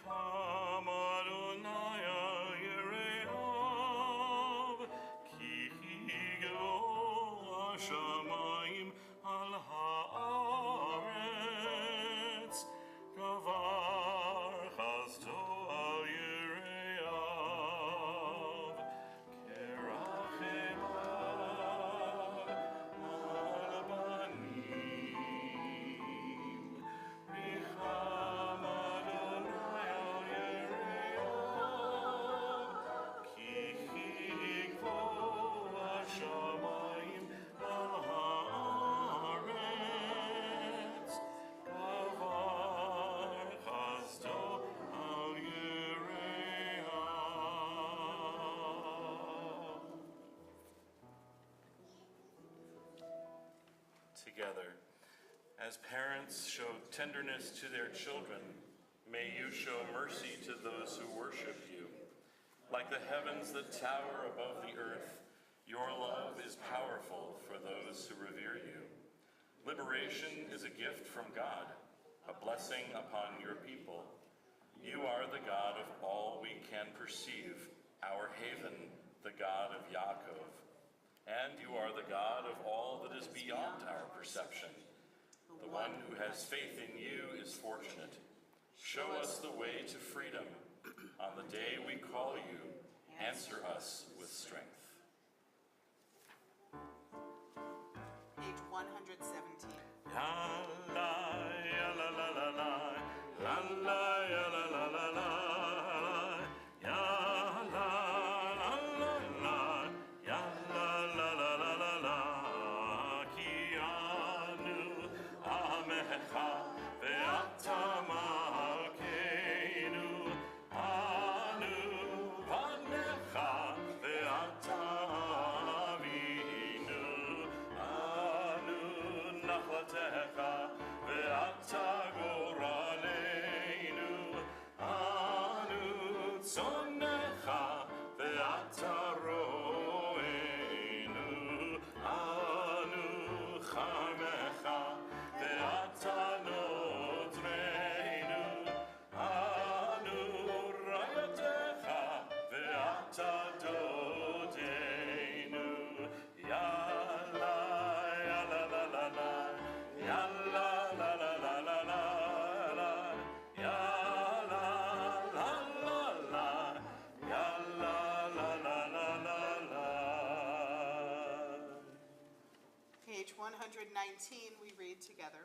Kam Adonai al Yereav, ki higlo hashamayim al haaretz, davar chazdo al Yereav, kerachemav al banim, richam Adonai al Yereav, ki higlo hashamayim al haaretz, davar chazdo al Yereav. Together, as parents show tenderness to their children, may you show mercy to those who worship you. Like the heavens that tower above the earth, your love is powerful for those who revere you. Liberation is a gift from God, a blessing upon your people. You are the God of all we can perceive, our haven, the God of Yaakov. And you are the God of all that is beyond our perception. The one who has faith in you is fortunate. Show us the way to freedom. On the day we call you, answer us with strength. Page 117. La la ya la la la la, la la ya la la la la, ya la la la la, ya la la la la la la, ki anu amecha ve'ata malkeinu, anu vanecha ve'ata avinu, anu nachlatecha ve'ata goraleinu, anu tzonecha ve'ata roeinu, anu chamecha ve'ata notreinu, anu rayatecha ve'ata dodeinu, ya la ya la la la la, ya la la la la la la la, ya la la la la, ya la la la la la la. Page 119, we read together.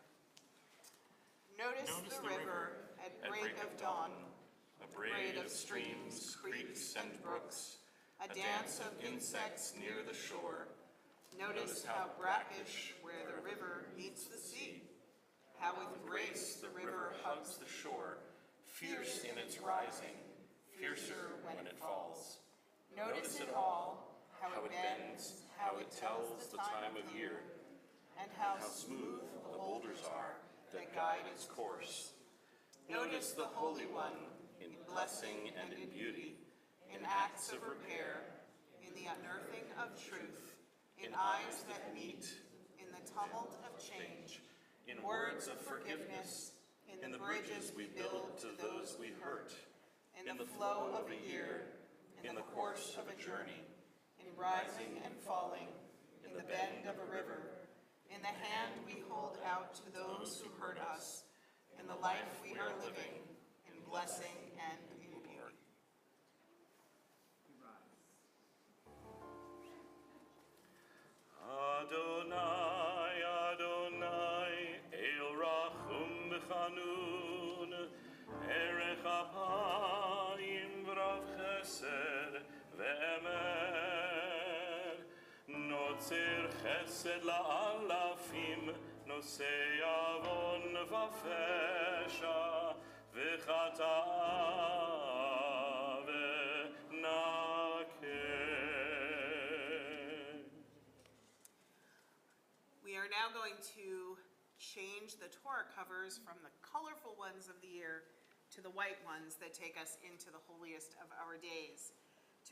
Notice the river at break of dawn, a braid of streams, creeks, and brooks, a dance of insects near the shore. Notice how brackish where the river meets the sea, how with grace the river hugs the shore, Fierce in its rising, fiercer when it falls. Notice it all, how it bends, how it tells the time of year, and how Smooth the boulders are that guide its course. Notice the Holy One in blessing and in beauty, in acts of repair, in the unearthing of truth, in eyes that meet, in the tumult of change, in words of forgiveness, in the bridges we build to those we hurt, in the flow of a year, in the course of a journey, in rising and falling, in the bend of a river, in the hand we hold out to those who hurt us, in the life we are living, in blessing and in beauty. Adonai, Adonai, El Rachum B'Chanun, Erech Apayim V'Rav Chesed V'Emet, Notzer Chesed La'alafim, Nosei Avon V'Fesha, V'Chata'a V'Nakeh. We are now going to change the Torah covers from the colorful ones of the year to the white ones that take us into the holiest of our days.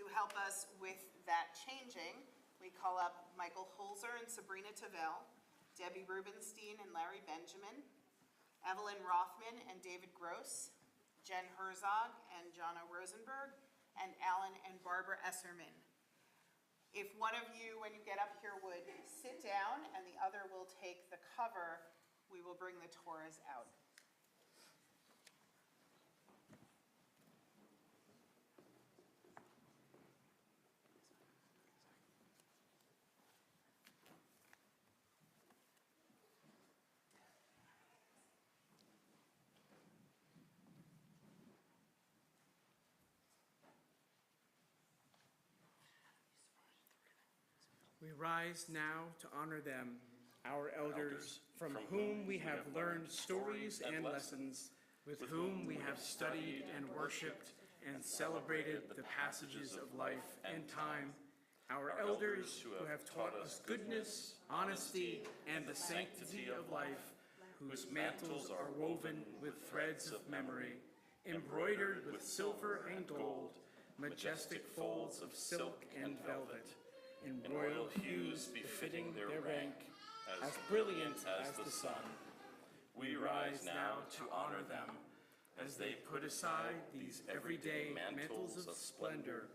To help us with that changing, we call up Michael Holzer and Sabrina Tavel, Debbie Rubenstein and Larry Benjamin, Evelyn Rothman and David Gross, Jen Jen Herzog and Jonna Rosenberg, and Alan and Barbara Esserman. If one of you, when you get up here, would sit down and the other will take the cover, we will bring the Torahs out. We rise now to honor them, our elders, from whom we have learned stories and lessons, with whom we have studied and worshipped and celebrated the passages of life and time, our elders who have taught us goodness, honesty, and the sanctity of life, whose mantles are woven with threads of memory, embroidered with silver and gold, majestic folds of silk and velvet, in royal hues befitting their rank, as brilliant as the sun. We rise now to honor them, as they put aside these everyday mantles of splendor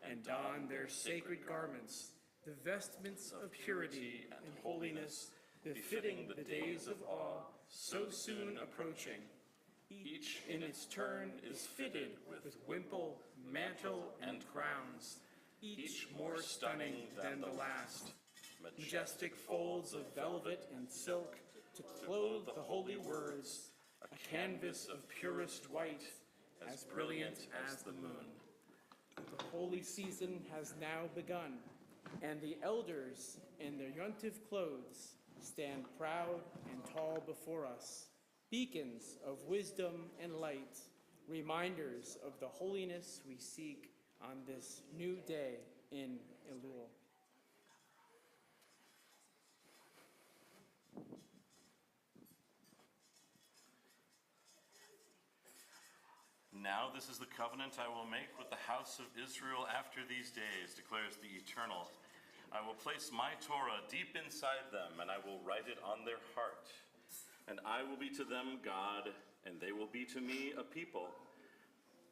and don their sacred garments, the vestments of purity and holiness, befitting the days of awe so soon approaching. Each in its turn is fitted with wimple, mantle, and crowns, each more stunning than the last. Majestic folds of velvet and silk to clothe the holy words, a canvas of purest white, as brilliant as the moon. The holy season has now begun, and the elders in their yontif clothes stand proud and tall before us, beacons of wisdom and light, reminders of the holiness we seek on this new day in Elul. Now this is the covenant I will make with the house of Israel after these days, declares the Eternal. I will place my Torah deep inside them, and I will write it on their heart. And I will be to them God, and they will be to me a people.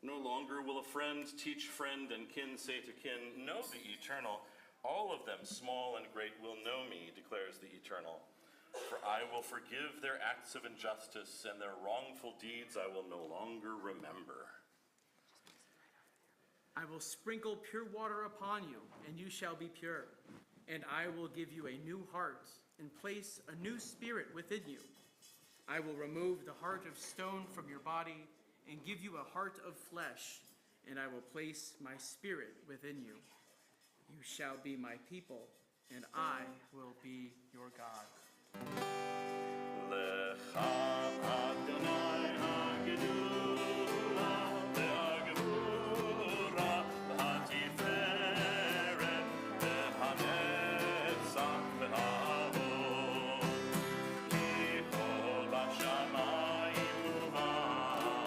No longer will a friend teach friend, and kin say to kin, know the Eternal. All of them, small and great, will know me, declares the Eternal. For I will forgive their acts of injustice, and their wrongful deeds I will no longer remember. I will sprinkle pure water upon you, and you shall be pure. And I will give you a new heart, and place a new spirit within you. I will remove the heart of stone from your body, and give you a heart of flesh, and I will place my spirit within you. You shall be my people, and I will be your God. Lecha Adonai hagedula, ve'hagvura, ve'hatiferet, ve'hanetzach, ve'havod. Ki kol hashamayim u'va'aretz,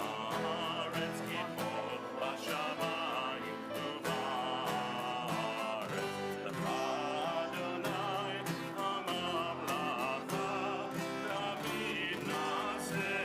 ki kol hashamayim u'va'aretz. Lecha Adonai hamamlacha, David Naseh.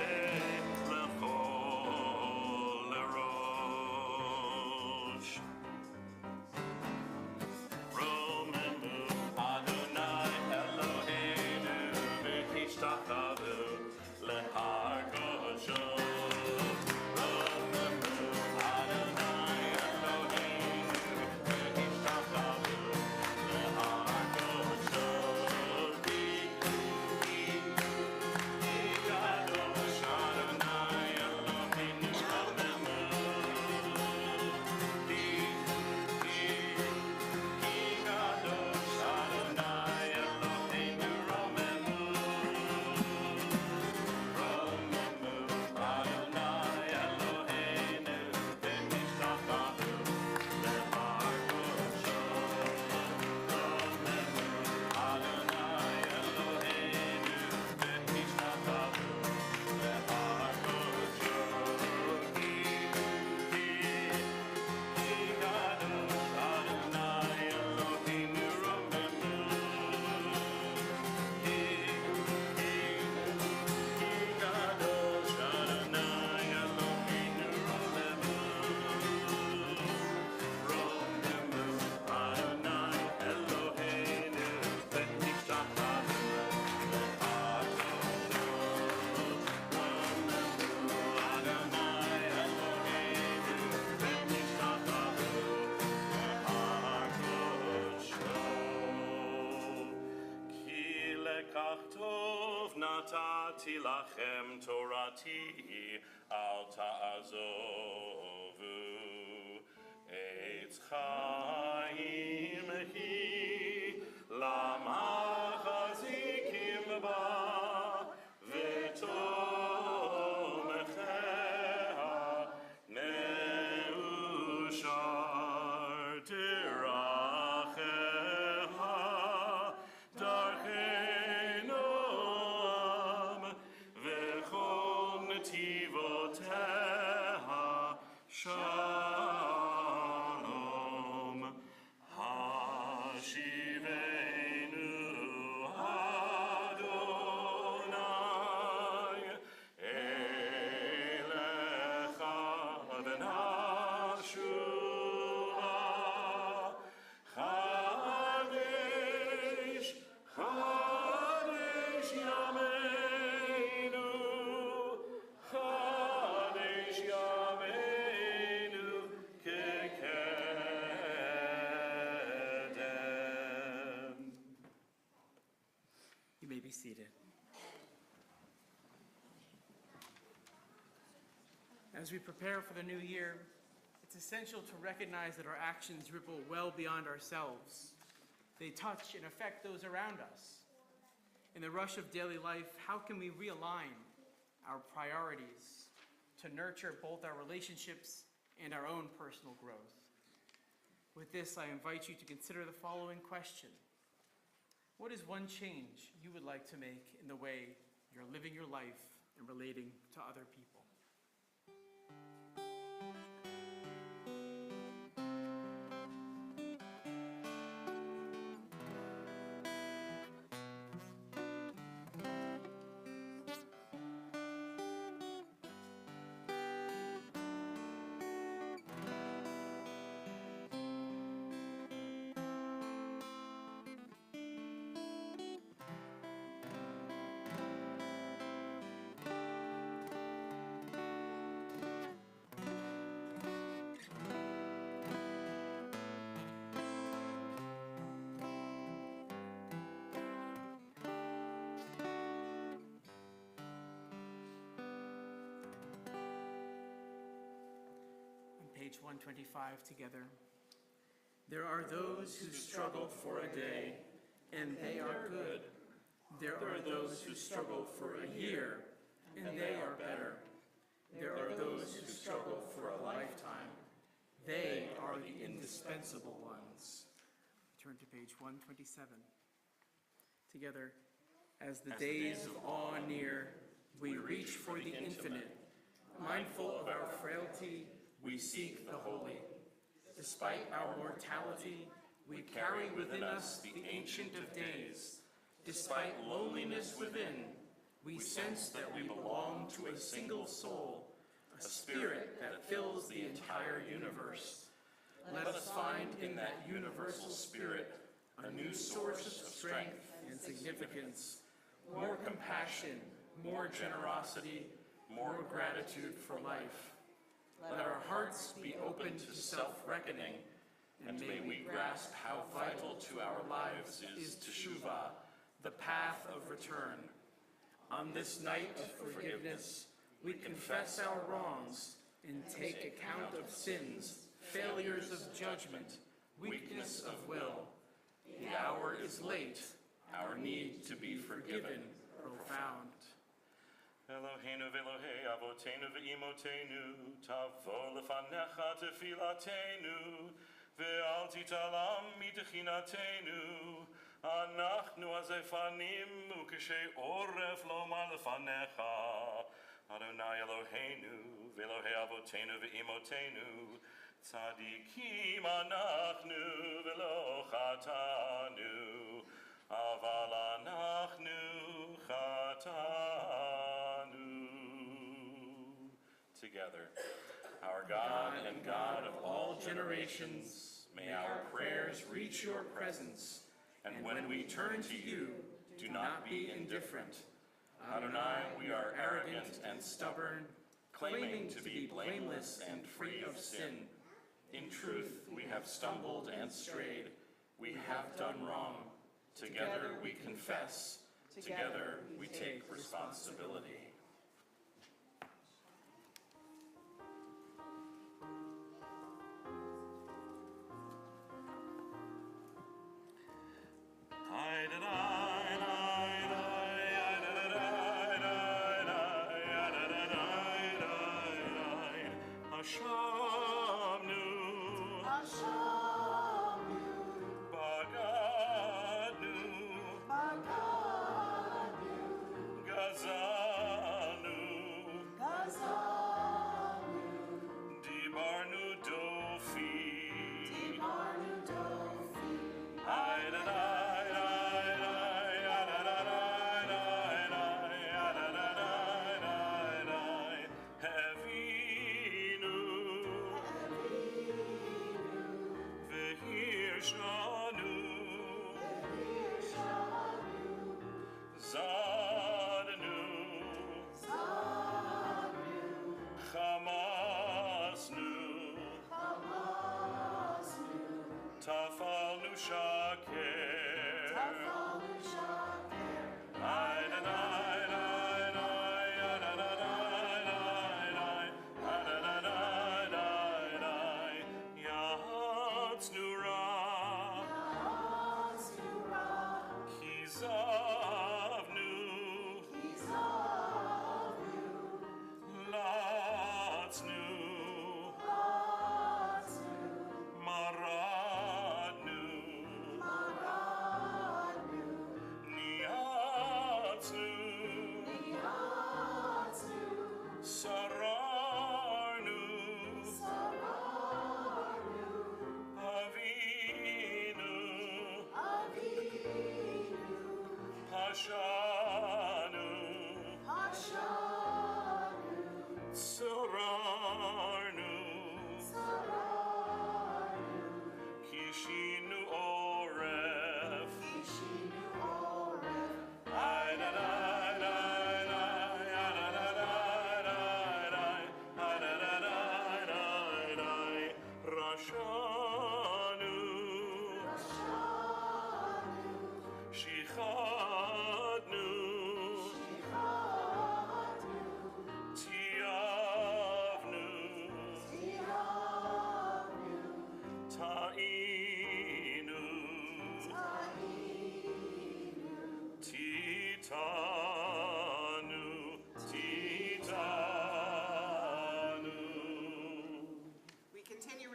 Nitati lachem Torati al ta'azovu. Eitz chaim hi lamachazikim ba v'tomechea neushar tiracheha darchei noam v'chol netivoteha shalom hashivenu Adonai elecha v'nashua Chadesh Chadesh Yameinu Chadesh Yameinu Kekedem. You may be seated. As we prepare for the new year, it's essential to recognize that our actions ripple well beyond ourselves. They touch and affect those around us. In the rush of daily life, how can we realign our priorities to nurture both our relationships and our own personal growth? With this, I invite you to consider the following question. What is one change you would like to make in the way you're living your life and relating to other people? Page 125 together. There are those who struggle for a day, and they are good. There are those who struggle for a year, and they are better. There are those who struggle for a lifetime. They are the indispensable ones. Turn to page 127. Together, as the days of awe near, we reach for the infinite. Mindful of our frailty, we seek the holy. Despite our mortality, we carry within us the Ancient of Days. Despite loneliness within, we sense that we belong to a single soul, a spirit that fills the entire universe. Let us find in that universal spirit a new source of strength and significance, more compassion, more generosity, more gratitude for life. Let our hearts be open to self-reckoning, and may we grasp how vital to our lives is teshuvah, the path of return. On this night of forgiveness, we confess our wrongs and take account of sins, failures of judgment, weakness of will. The hour is late, our need to be forgiven profound. Eloheinu v'Elohei Avotenu v'Imotenu, tavo lefanecha tefilatenu, ve'al titalam mitechinatenu. Anachnu azefanim ukeshei oref lomar lefanecha. Adonai Eloheinu v'Elohei Avotenu v'Imotenu, tzadikim anachnu v'lo chatanu, aval anachnu chatanu. Together, our God and God of all generations, may our prayers reach your presence, and when we turn to you, do not be indifferent. Adonai, we are arrogant and stubborn, claiming to be blameless and free of sin. In truth, we have stumbled and strayed. We have done wrong. Together we confess, Together we take responsibility.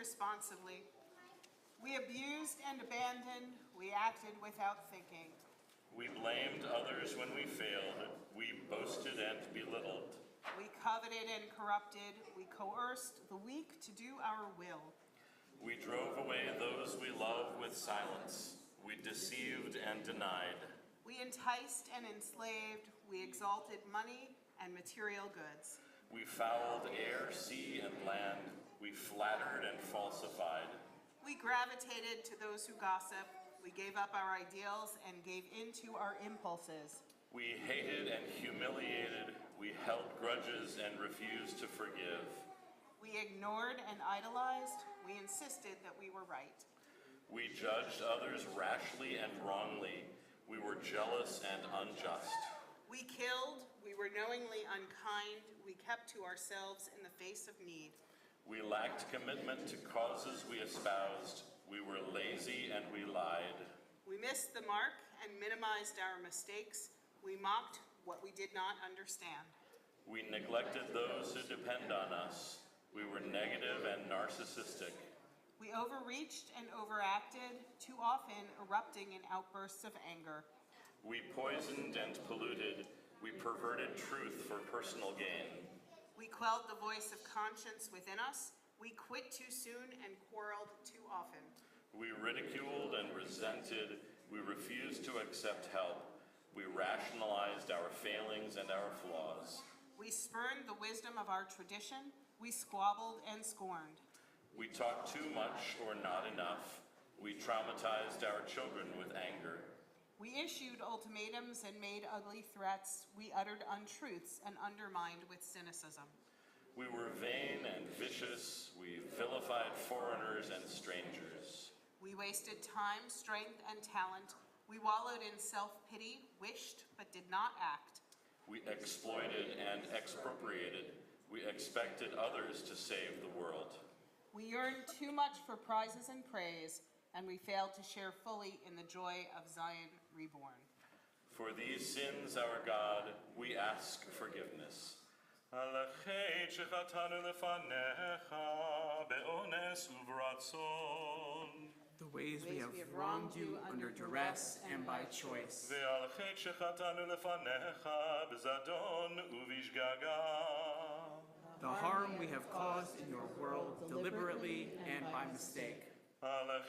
Responsibly. We abused and abandoned. We acted without thinking. We blamed others when we failed. We boasted and belittled. We coveted and corrupted. We coerced the weak to do our will. We drove away those we love with silence. We deceived and denied. We enticed and enslaved. We exalted money and material goods. We fouled air, sea, and land. We flattered and falsified. We gravitated to those who gossip. We gave up our ideals and gave in to our impulses. We hated and humiliated. We held grudges and refused to forgive. We ignored and idolized. We insisted that we were right. We judged others rashly and wrongly. We were jealous and unjust. We killed. We were knowingly unkind. We kept to ourselves in the face of need. We lacked commitment to causes we espoused. We were lazy and we lied. We missed the mark and minimized our mistakes. We mocked what we did not understand. We neglected those who depend on us. We were negative and narcissistic. We overreached and overacted, too often erupting in outbursts of anger. We poisoned and polluted. We perverted truth for personal gain. We quelled the voice of conscience within us. We quit too soon and quarreled too often. We ridiculed and resented. We refused to accept help. We rationalized our failings and our flaws. We spurned the wisdom of our tradition. We squabbled and scorned. We talked too much or not enough. We traumatized our children with anger. We issued ultimatums and made ugly threats. We uttered untruths and undermined with cynicism. We were vain and vicious. We vilified foreigners and strangers. We wasted time, strength, and talent. We wallowed in self-pity, wished but did not act. We exploited and expropriated. We expected others to save the world. We yearned too much for prizes and praise, and we failed to share fully in the joy of Zion reborn. For these sins, our God, we ask forgiveness. The ways we have wronged you under duress and by choice. The harm we have caused in your world deliberately and by mistake. The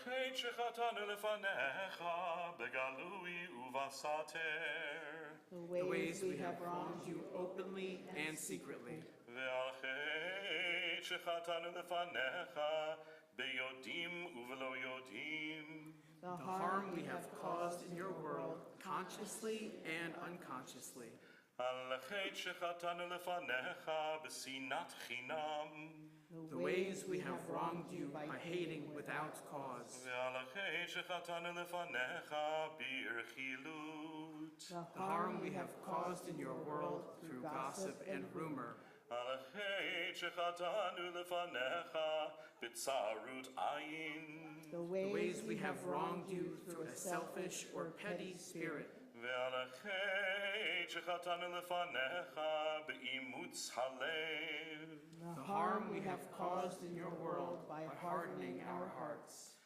ways we have wronged you openly and secretly. The harm we have caused in your world consciously and unconsciously. The ways we have wronged you by hating without cause. The harm we have caused in your world through gossip and rumor. The ways we have wronged you through a selfish or petty spirit. The harm we have caused in your world by hardening our hearts.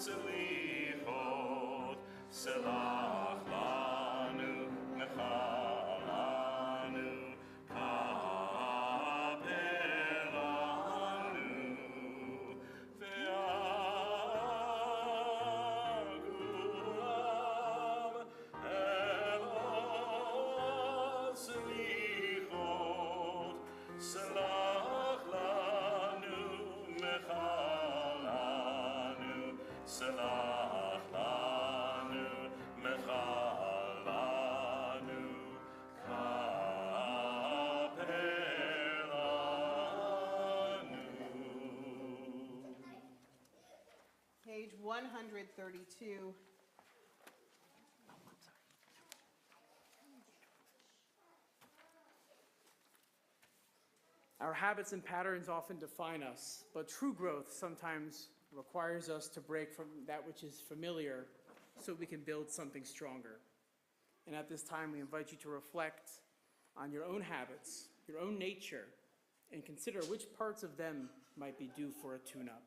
Selichot, selach lanu, mechalanu, kapelanu, ve'agulam elo selichot, selach lanu, mechalanu, selach lanu, mechalanu, kapelanu. Page 132. Our habits and patterns often define us, but true growth sometimes requires us to break from that which is familiar so we can build something stronger. And at this time, we invite you to reflect on your own habits, your own nature, and consider which parts of them might be due for a tune-up.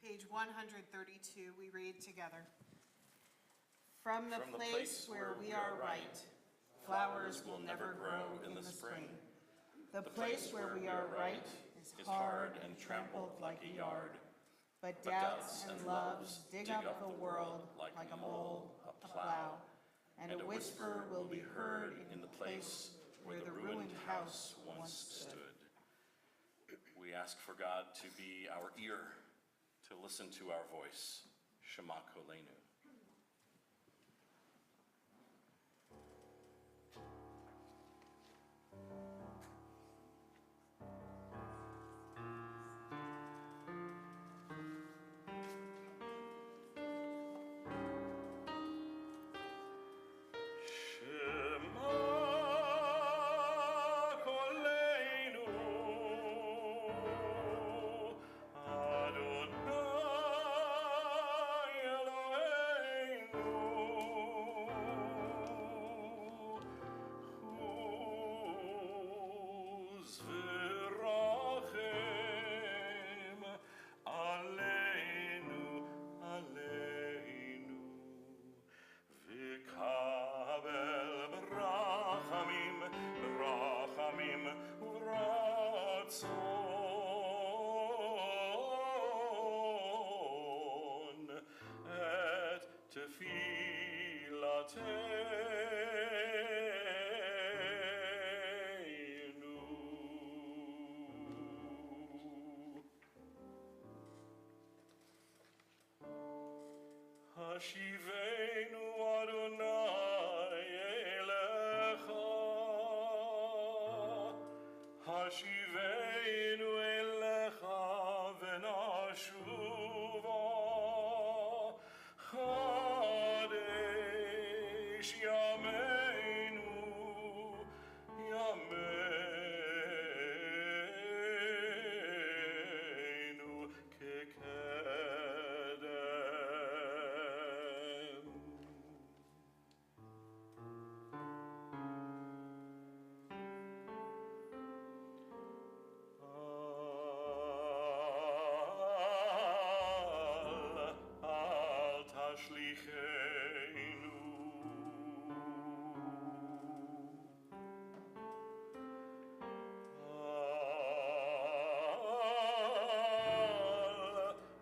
Page 132, we read together. From the place where we are right, flowers will never grow in the spring. The place where we are right is hard and trampled like a yard. But doubts and loves dig up the world like a mole, a plow. And a whisper will be heard in the place where the ruined house once stood. We ask for God to be our ear, to listen to our voice. Shema Kolenu. tefillatenu. Hashivenu Adonai elecha, Hashivenu elecha v'nashuva, Chadesh yameinu, yameinu kekedem. Al tashlichenu.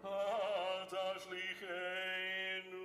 Al tashlichenu.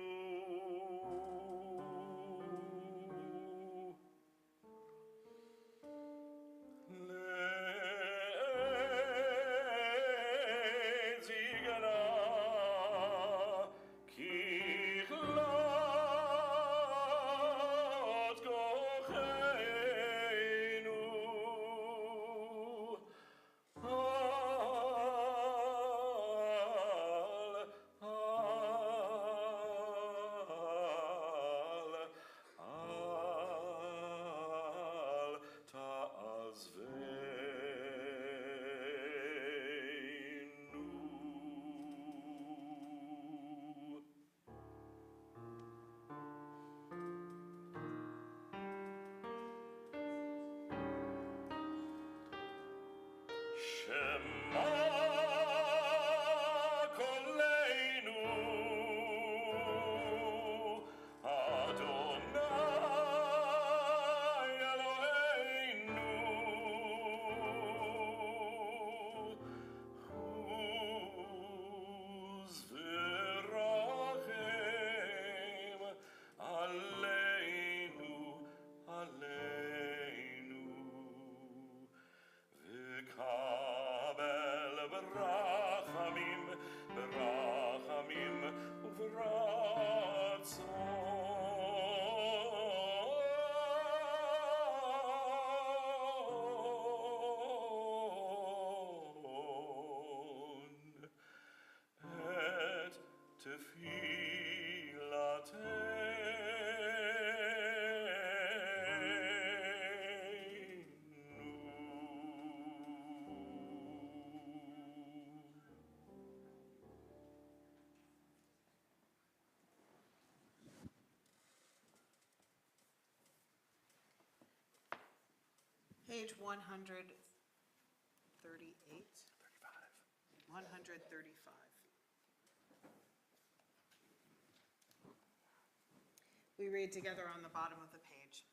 Shema Koleinu Adonai Eloheinu Huz v'rachem aleinu, aleinu. V'kabel b'rachamim, b'rachamim uv'ratzon et Page 138. 135. We read together on the bottom of the page.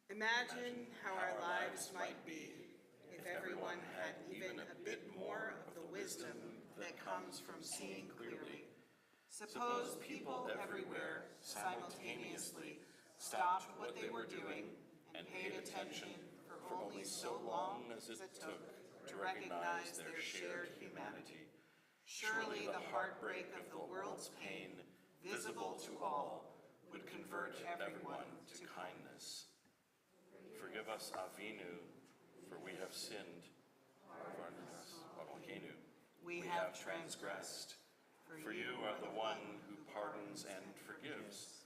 Imagine how our lives might be if everyone had even a bit more of the wisdom that comes from seeing clearly. Suppose people everywhere simultaneously stopped what they were doing and paid attention for only so long as it took to recognize their shared humanity. Surely the heartbreak of the world's pain, visible to all, would convert everyone to kindness. Forgive us, Avinu, for we have sinned. We have transgressed. For you are the one who pardons and forgives.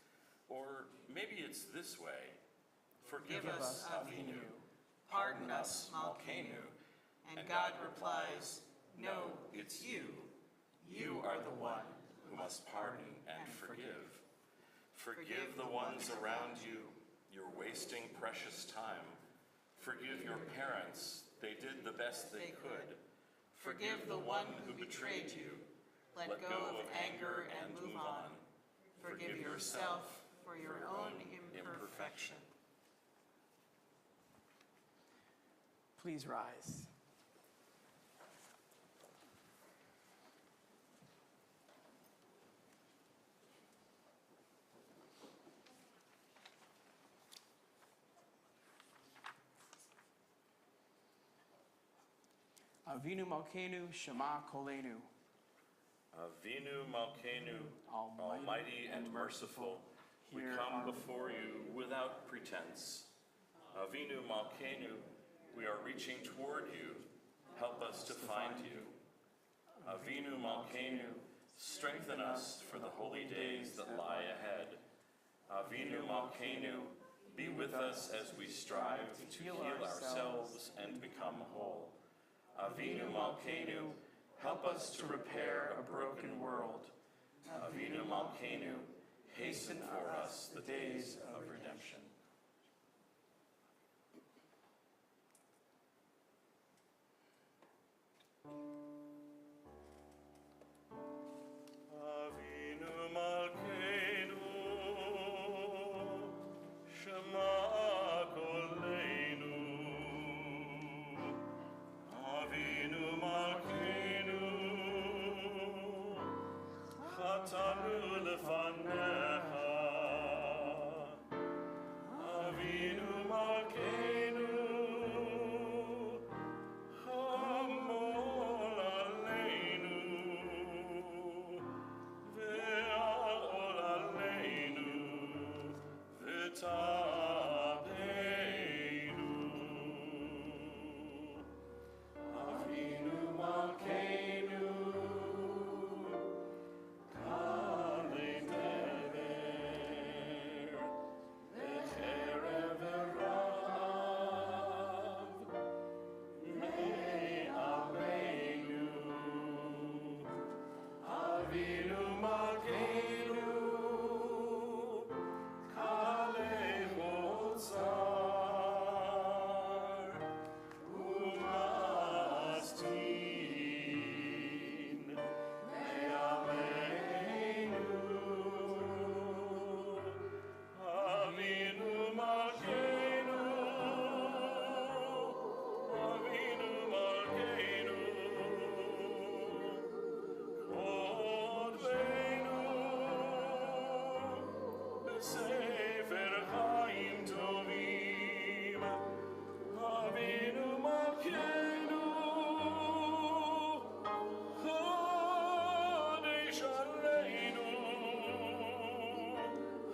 Or maybe it's this way. Forgive us, Avinu. Pardon us, Malkeinu. And God replies, no, it's you. You are the one who must pardon and forgive. Forgive the ones around you. You're wasting precious time. Forgive your parents. They did the best they could. Forgive the one who betrayed you. Let go of anger and move on. Forgive yourself for your own imperfection. Please rise. Avinu Malkeinu, Shema Kolenu. Avinu Malkeinu, Almighty and merciful, we come before you without pretense. Avinu Malkeinu, we are reaching toward you. Help us to find you. Avinu Malkeinu, strengthen us for the holy days that lie ahead. Avinu Malkeinu, be with us as we strive to heal ourselves and become whole. Avinu Malkeinu, help us to repair a broken world. Avinu Malkeinu, hasten for us the days of redemption. Avinu Malkeinu, Shema Kolenu. Avinu Malkeinu, Chatanu lefanecha. Avinu Malkeinu, Hamol aleinu, ve'al ol aleinu, v'tabeinu. Avinu Malkeinu, Kale Dever, Becherev Rav, Me'aleinu. Avinu Malkeinu, Kale Motzar, Umastin, Me'aleinu. Avinu Malkeinu, Avinu Malkeinu, Kodveinu, Besefer Chaim Tovim. Avinu Malkeinu, Chodesh Aleinu,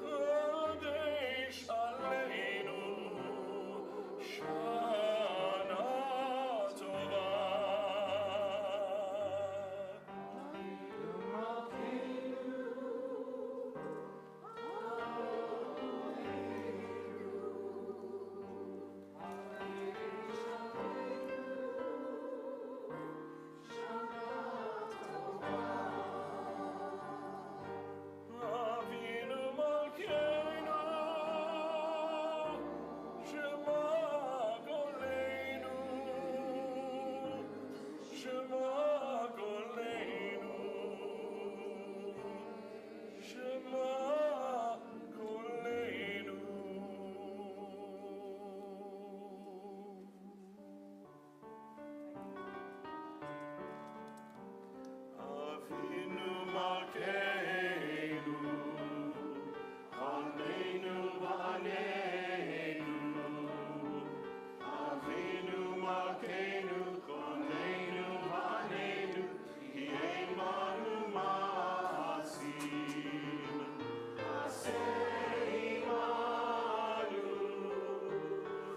Chodesh Aleinu, Shana Tova. Avinu Malkeinu, Shema Kolenu, Shema Kolenu, Shema Kolenu. Avinu Malkeinu, Aleinu v'aneinu. Avinu Malkeinu, Aleinu v'aneinu, ki ein banu ma'asim. Aseh imanu,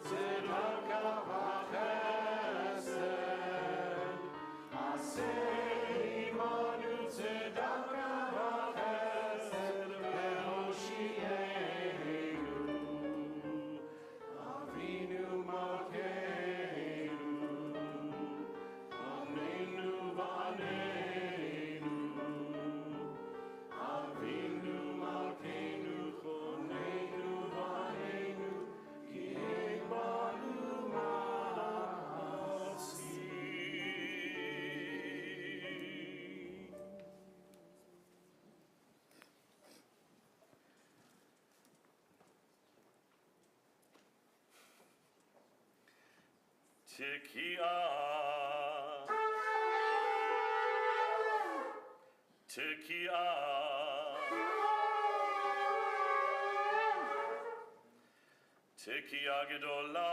tzedaka v'chesed. Aseh imanu, tzedaka v'chesed, ve'oshienu. Avinu Malkeinu, Aleinu v'aneinu. Avinu Malkeinu, Aleinu v'aneinu, ki ein banu ma'asim. Tekiah, Tekiah, Tekiah Gedolah,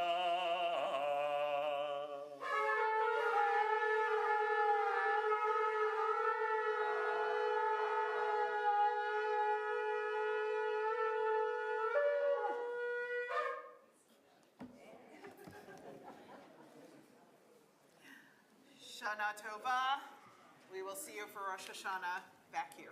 Shana Tova. We will see you for Rosh Hashanah back here.